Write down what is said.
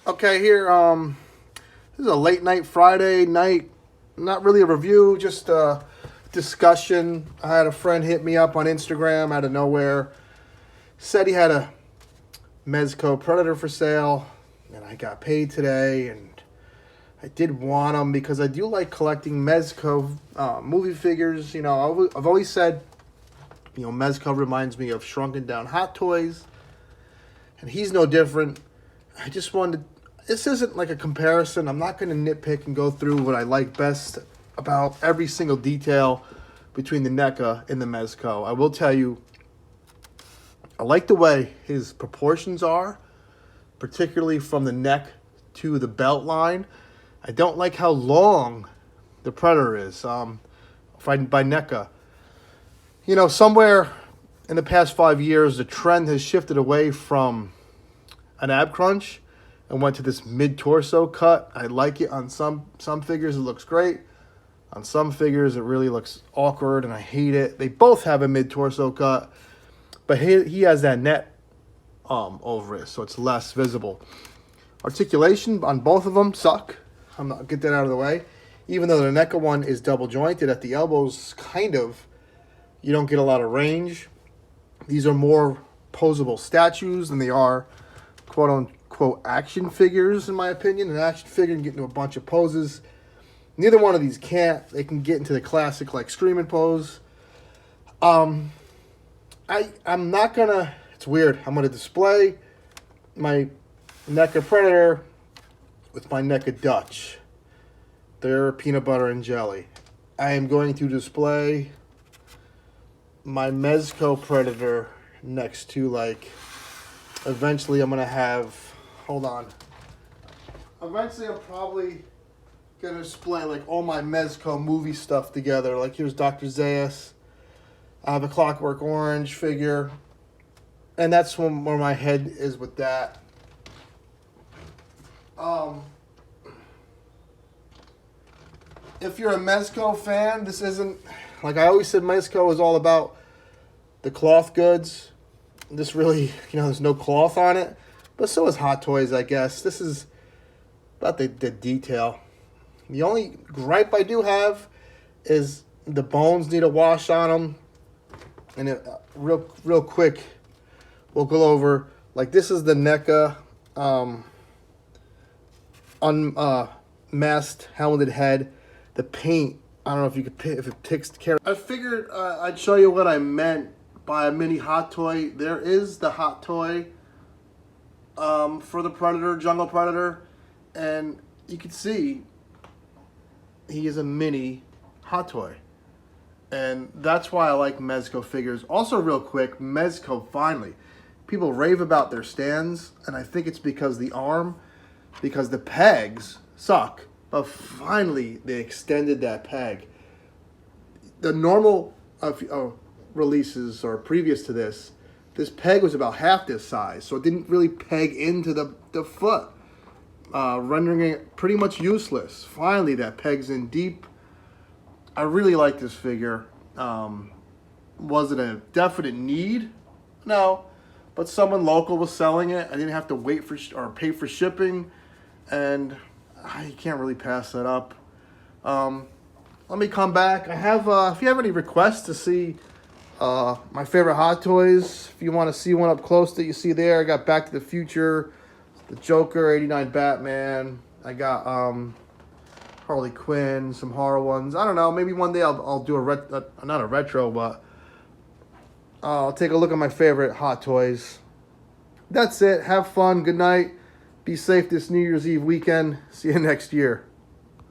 Okay, here, this is a late night Friday night. Not really a review, just a discussion. I had a friend hit me up on Instagram out of nowhere. Said he had a Mezco Predator for sale, and I got paid today, and I did want them because I do like collecting Mezco movie figures. You know, I've always said, you know, Mezco reminds me of shrunken down Hot Toys, and he's no different. I just wanted, this isn't like a comparison. I'm not going to nitpick and go through what I like best about every single detail between the NECA and the Mezco. I will tell you, I like the way his proportions are, particularly from the neck to the belt line. I don't like how long the Predator is by NECA. You know, somewhere in the past 5 years, the trend has shifted away from an ab crunch and went to this mid-torso cut. I like it on some figures. It looks great. On some figures, it really looks awkward, and I hate it. They both have a mid-torso cut, but he has that net over it, so it's less visible. Articulation on both of them suck. I'm not get that out of the way. Even though the NECA one is double jointed at the elbows, kind of, you don't get a lot of range. These are more posable statues than they are quote-unquote action figures, in my opinion. An action figure can get into a bunch of poses. Neither one of these can't. They can get into the classic, like, screaming pose. I'm not going to... It's weird. I'm going to display my NECA Predator with my NECA Dutch. They're peanut butter and jelly. I am going to display my Mezco Predator next to, like... Eventually, I'm going to have... Hold on. Eventually, I'm probably going to display, like, all my Mezco movie stuff together. Like, here's Dr. Zaius. I have a Clockwork Orange figure. And that's where my head is with that. If you're a Mezco fan, this isn't... Like I always said, Mezco is all about the cloth goods. This really, you know, there's no cloth on it. But so is Hot Toys, I guess. This is about the detail. The only gripe I do have is the bones need a wash on them. And real quick, we'll go over, like, this is the NECA unmasked helmeted head. The paint, I don't know if you could if it takes care. I figured I'd show you what I meant by a mini Hot Toy. There is the Hot Toy for the Predator, Jungle Predator, and you can see he is a mini Hot Toy. And that's why I like Mezco figures. Also, real quick, Mezco finally. People rave about their stands, and I think it's because the pegs suck. But finally, they extended that peg. The normal releases, or previous to this peg was about half this size, so it didn't really peg into the foot, rendering it pretty much useless. Finally, that pegs in deep. I really like this figure. Was it a definite need? No, but someone local was selling it. I didn't have to wait for or pay for shipping, and you can't really pass that up. Let me come back. I have, if you have any requests to see my favorite Hot Toys, if you want to see one up close that you see there, I got Back to the Future, the Joker, 89 Batman. I got Harley Quinn, some horror ones. I don't know. Maybe one day I'll do not a retro, but I'll take a look at my favorite Hot Toys. That's it. Have fun. Good night. Be safe this New Year's Eve weekend. See you next year.